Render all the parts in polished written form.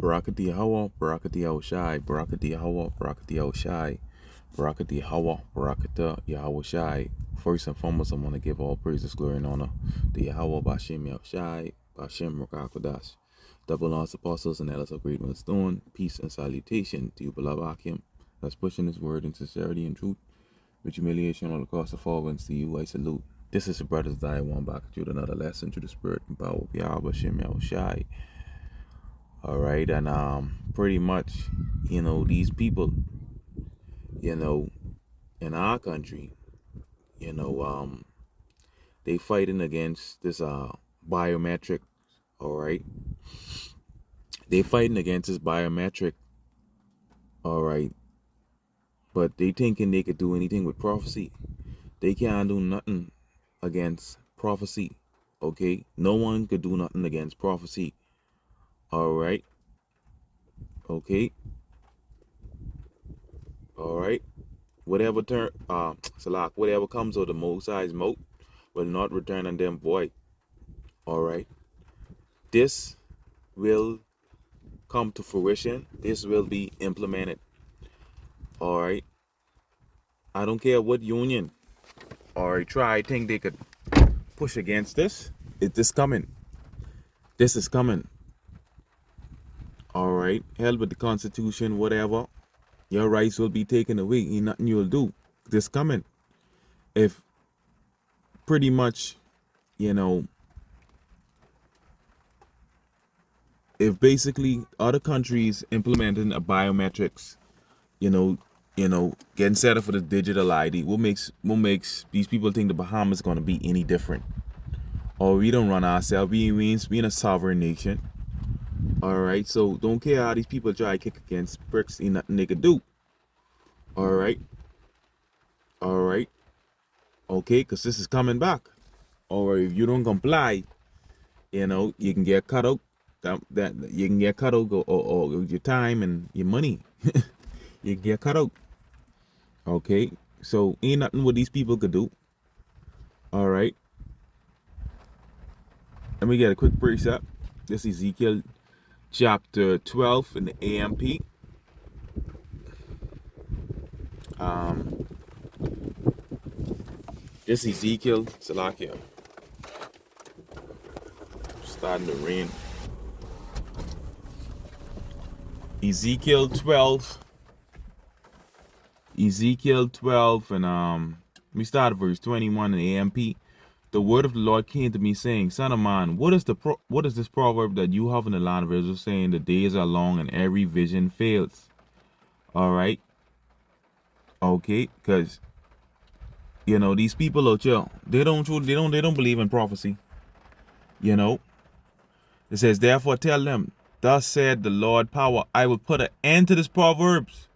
Barakati Hawa, Barakati Yahushai, Barakati Hawa, Barakati Yahushai, Barakati Hawa, Barakata Yahushai. First and foremost, I want to give all praises, glory, and honor to Yahweh, Bashem Yahushai, Bashem Rakakodash. Double honors apostles and elders of great ones doing. Peace and salutation to you, beloved Akim, that's pushing his word in sincerity and truth, with humiliation all across the forwards. To you, I salute. This is the brothers that I want back at you with another lesson to the spirit and power of Yahweh, Bashem Yahushai. All right, and pretty much, these people, in our country, they fighting against this biometric. All right, they fighting against this biometric. All right, but they thinking they could do anything with prophecy. They can't do nothing against prophecy. Okay, no one could do nothing against prophecy. All right, okay, all right. Whatever Salak, whatever comes of the Most High's mouth will not return on them void. All right. This will come to fruition. This will be implemented. All right. I don't care what union or try think they could push against this. It is coming. This is coming. All right. Hell with the Constitution, whatever. Your rights will be taken away. Ain't nothing you'll do. This coming. If pretty much, if basically other countries implementing a biometrics, getting set up for the digital ID, what makes these people think the Bahamas gonna be any different? Or we don't run ourselves. We in a sovereign nation. All right, so don't care how these people try to kick against bricks. Ain't nothing they could do. All right, okay, because this is coming back. Or if you don't comply, you can get cut out. That you can get cut out, or your time and your money. You can get cut out. Okay, so ain't nothing what these people could do. All right, let me get a quick precept. This is Ezekiel chapter 12 in the AMP. This Ezekiel Salakia. Starting to rain. Ezekiel 12. Ezekiel 12 and we start at verse 21 in the AMP. The word of the Lord came to me saying, Son of man, what is this proverb that you have in the land of Israel, saying the days are long and every vision fails? All right. Okay, because these people out here, they don't believe in prophecy. It says, therefore tell them, thus said the Lord power, I will put an end to this proverbs,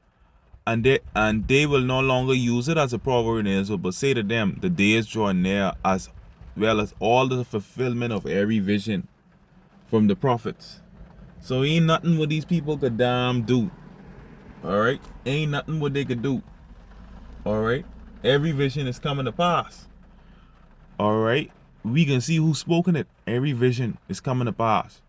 and they will no longer use it as a proverb in Israel, but say to them, the days draw near, as well as all the fulfillment of every vision from the prophets. So ain't nothing what these people could do. All right, ain't nothing what they could do. All right, every vision is coming to pass. All right, we can see who's spoken it. Every vision is coming to pass.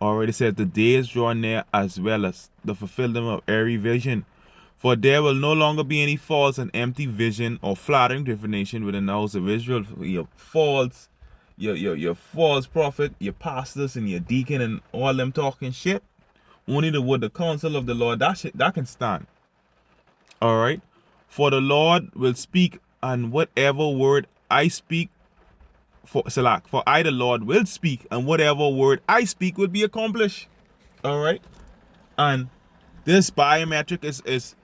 All right, it says the days draw near, as well as the fulfillment of every vision. For there will no longer be any false and empty vision or flattering divination within the house of Israel. Your false, your false prophet, your pastors and your deacon and all them talking shit. Only the counsel of the Lord, that can stand. All right. For the Lord will speak, and whatever word I speak, for I the Lord will speak, and whatever word I speak will be accomplished. All right. And this biometric is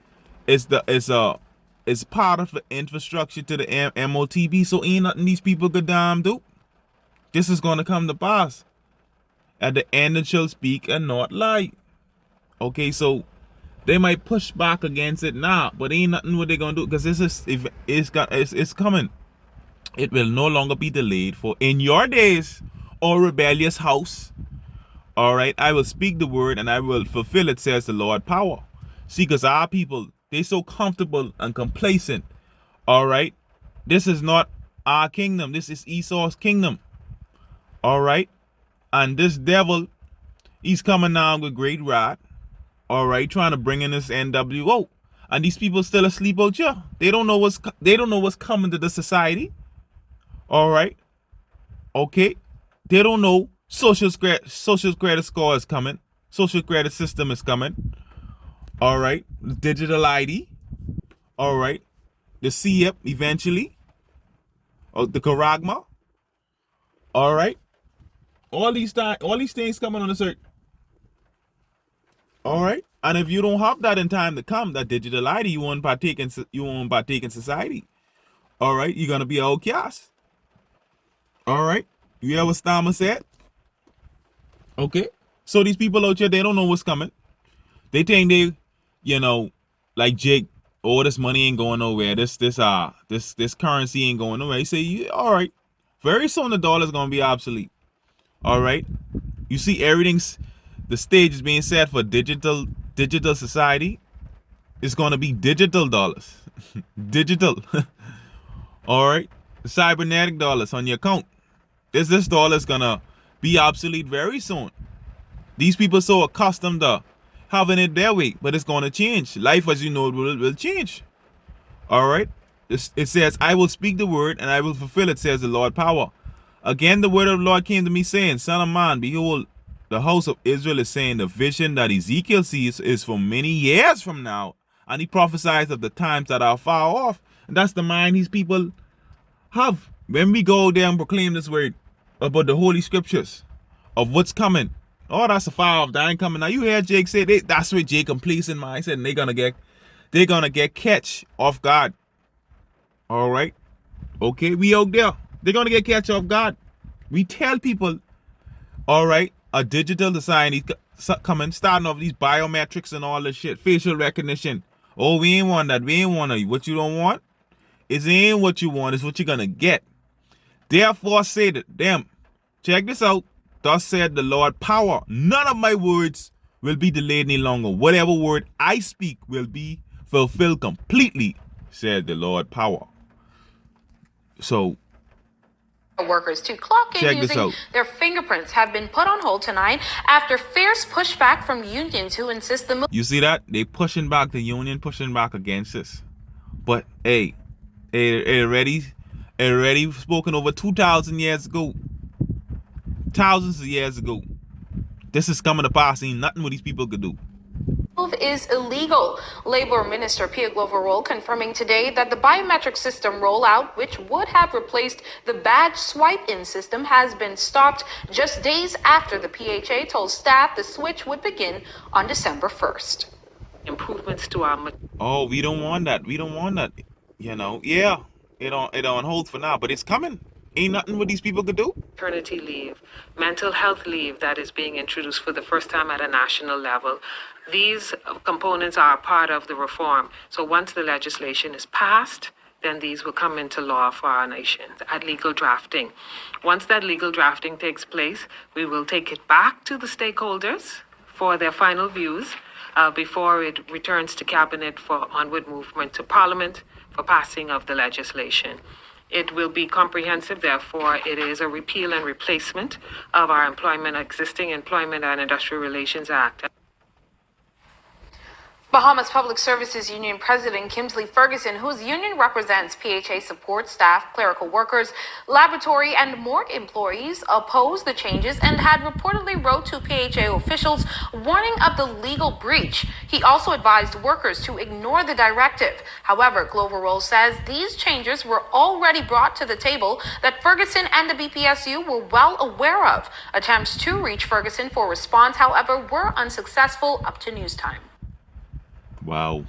part of the infrastructure to the MOTB. So ain't nothing these people could do. This is gonna come to pass. At the end it shall speak and not lie. Okay, so they might push back against it now, but ain't nothing what they gonna do, because it's coming. It will no longer be delayed. For in your days, O rebellious house, all right, I will speak the word and I will fulfill it, says the Lord power. See, because our people, they so comfortable and complacent. All right, this is not our kingdom. This is Esau's kingdom. All right, and this devil He's coming down with great wrath. All right, trying to bring in this NWO, and these people still asleep out here. They don't know what's coming to the society. All right, okay, they don't know social credit score is coming. Social credit system is coming. All right, digital ID. All right, the CIP eventually. Or the Karagma. All right, all these things coming on the earth. All right, and if you don't have that in time to come, that digital ID, you won't partake in society. All right, you're gonna be an outcast. All right, you hear what Stama said? Okay, so these people out here, they don't know what's coming. They think they, you know, like Jake, oh, this money ain't going nowhere. This currency ain't going nowhere. You say, yeah, all right, very soon the dollar's gonna be obsolete. All right, you see the stage is being set for digital society. It's gonna be digital dollars, digital. All right, cybernetic dollars on your account. This dollar is gonna be obsolete very soon. These people so accustomed to having it their way, but it's gonna change. Life as you know it will change. All right. It says, "I will speak the word and I will fulfill it," says the Lord power. Again, the word of the Lord came to me, saying, "Son of man, behold, the house of Israel is saying the vision that Ezekiel sees is for many years from now, and he prophesies of the times that are far off." And that's the mind these people have when we go there and proclaim this word about the holy scriptures of what's coming. Oh, that's a fire off, that ain't coming. Now you hear Jake say that's what Jake complacent mindset, and they're gonna get catch off guard. All right, okay, we out there. They're gonna get catch off guard. We tell people, all right, a digital society coming, starting off these biometrics and all this shit, facial recognition. Oh, we ain't want that. We ain't want that. What you don't want is ain't what you want. Is what you're gonna get. Therefore, say to them, check this out. Thus said the Lord power. None of my words will be delayed any longer. Whatever word I speak will be fulfilled completely, said the Lord power. So workers to clock in using their fingerprints have been put on hold tonight after fierce pushback from unions who insist the move. You see that? They pushing back, the union pushing back against this. But hey, it already spoken over 2,000 years ago. Thousands of years ago. This is coming to pass. Ain't nothing what these people could do. Move is illegal. Labor Minister Pia Glover-Roll confirming today that the biometric system rollout, which would have replaced the badge swipe-in system, has been stopped just days after the PHA told staff the switch would begin on December 1st. Improvements to our... Oh, we don't want that. We don't want that. You know, yeah, it on hold for now, but it's coming. Ain't nothing what these people could do. Maternity leave, mental health leave that is being introduced for the first time at a national level. These components are part of the reform. So once the legislation is passed, then these will come into law for our nation at legal drafting. Once that legal drafting takes place, we will take it back to the stakeholders for their final views before it returns to cabinet for onward movement to parliament for passing of the legislation. It will be comprehensive, therefore it is a repeal and replacement of our existing Employment and Industrial Relations Act. Bahamas Public Services Union President Kimsley Ferguson, whose union represents PHA support staff, clerical workers, laboratory, and morgue employees, opposed the changes and had reportedly wrote to PHA officials warning of the legal breach. He also advised workers to ignore the directive. However, Glover-Roll says these changes were already brought to the table that Ferguson and the BPSU were well aware of. Attempts to reach Ferguson for response, however, were unsuccessful up to news time. Wow.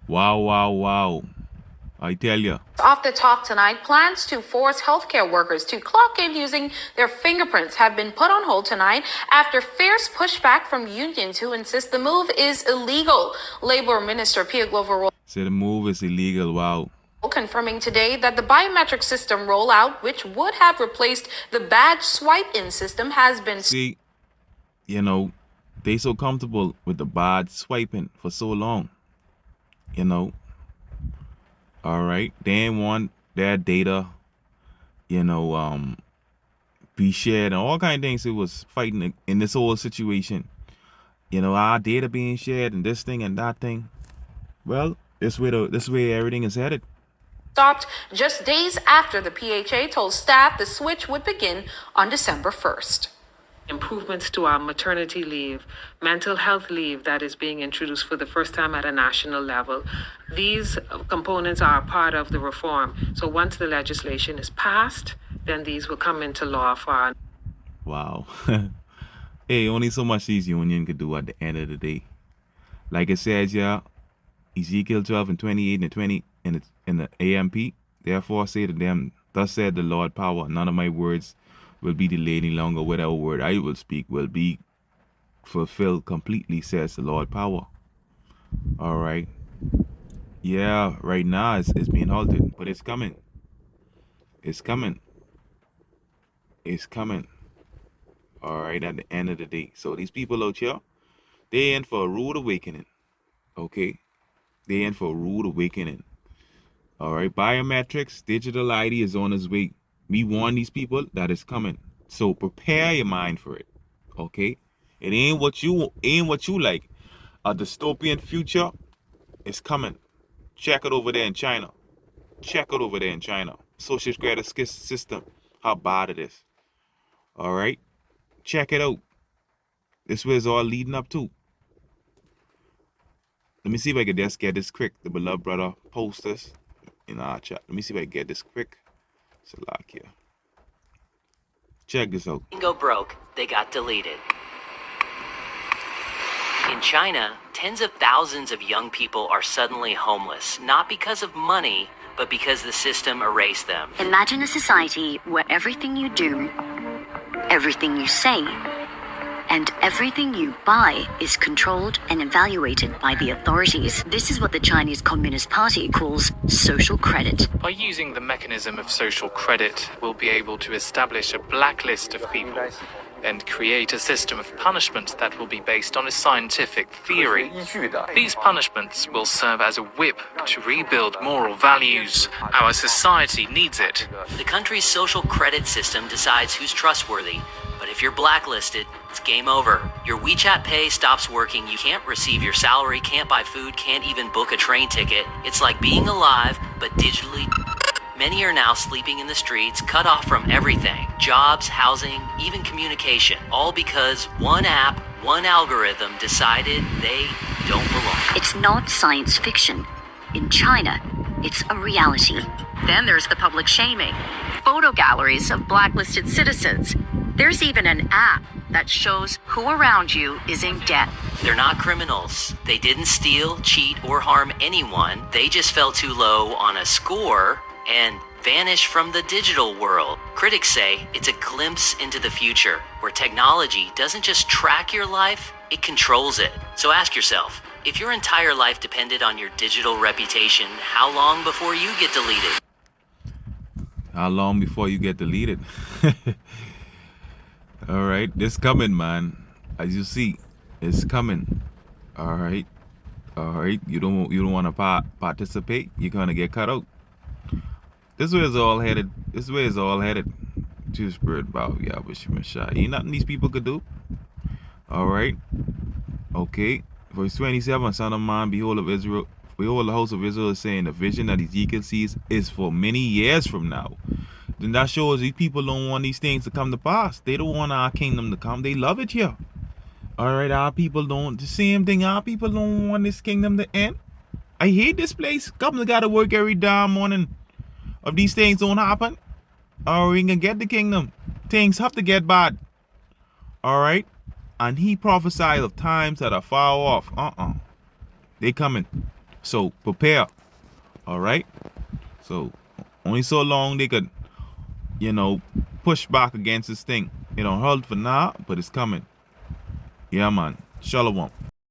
wow. I tell you. Off the top tonight, plans to force healthcare workers to clock in using their fingerprints have been put on hold tonight after fierce pushback from unions who insist the move is illegal. Labor Minister Pia Glover-Roll said the move is illegal. Wow. Confirming today that the biometric system rollout, which would have replaced the badge swipe-in system, has been... See, you know, they so comfortable with the badge swiping for so long. You know. All right. They ain't want their data, you know, be shared and all kind of things. It was fighting in this whole situation. You know, our data being shared and this thing and that thing. Well, this way everything is headed. Stopped just days after the PHA told staff the switch would begin on December 1st. Improvements to our maternity leave, mental health leave that is being introduced for the first time at a national level. These components are part of the reform. So once the legislation is passed, then these will come into law for our. Wow. Hey, only so much these union could do at the end of the day. Like it says, yeah, Ezekiel 12 and 28 and 20 in the AMP. Therefore say to them, thus said the Lord power, none of my words will be delayed any longer. Whatever word I will speak will be fulfilled completely, says the Lord power. All right. Yeah, right now it's being halted, but it's coming. It's coming. It's coming. All right, at the end of the day. So these people out here, they in for a rude awakening. Okay? They in for a rude awakening. All right, biometrics, digital ID is on its way. We warn these people that it's coming. So prepare your mind for it. Okay? It ain't what you like. A dystopian future is coming. Check it over there in China. Check it over there in China. Social credit system. How bad it is. All right? Check it out. This was all leading up to. Let me see if I can just get this quick. The beloved brother post this in our chat. Let me see if I can get this quick. Salakia. Check this out. Go broke, they got deleted. In China, tens of thousands of young people are suddenly homeless, not because of money, but because the system erased them. Imagine a society where everything you do, everything you say, and everything you buy is controlled and evaluated by the authorities. This is what the Chinese Communist Party calls social credit. By using the mechanism of social credit, we'll be able to establish a blacklist of people and create a system of punishment that will be based on a scientific theory. These punishments will serve as a whip to rebuild moral values. Our society needs it. The country's social credit system decides who's trustworthy, but if you're blacklisted, it's game over. Your WeChat Pay stops working, you can't receive your salary, can't buy food, can't even book a train ticket. It's like being alive, but digitally. Many are now sleeping in the streets, cut off from everything. Jobs, housing, even communication. All because one app, one algorithm decided they don't belong. It's not science fiction. In China, it's a reality. Then there's the public shaming. Photo galleries of blacklisted citizens. There's even an app that shows who around you is in debt. They're not criminals. They didn't steal, cheat, or harm anyone. They just fell too low on a score and vanished from the digital world. Critics say it's a glimpse into the future, where technology doesn't just track your life, it controls it. So ask yourself, if your entire life depended on your digital reputation, how long before you get deleted? How long before you get deleted? All right, this coming, man. As you see, it's coming. All right. You don't want to participate. You're gonna get cut out. This way is all headed. To spirit about Yahweh. Ain't nothing these people could do. All right. Okay. Verse 27. Son of man, behold of Israel. Behold, the house of Israel is saying the vision that Ezekiel sees is for many years from now. Then that shows these people don't want these things to come to pass. They don't want our kingdom to come. They love it here. All right, our people don't. The same thing. Our people don't want this kingdom to end. I hate this place. Government got to work every damn morning. If these things don't happen, or we can get the kingdom. Things have to get bad. All right. And he prophesied of times that are far off. They coming. So prepare. All right. So only so long they could, push back against this thing. It don't hold for now, but it's coming. Yeah, man. Shalom.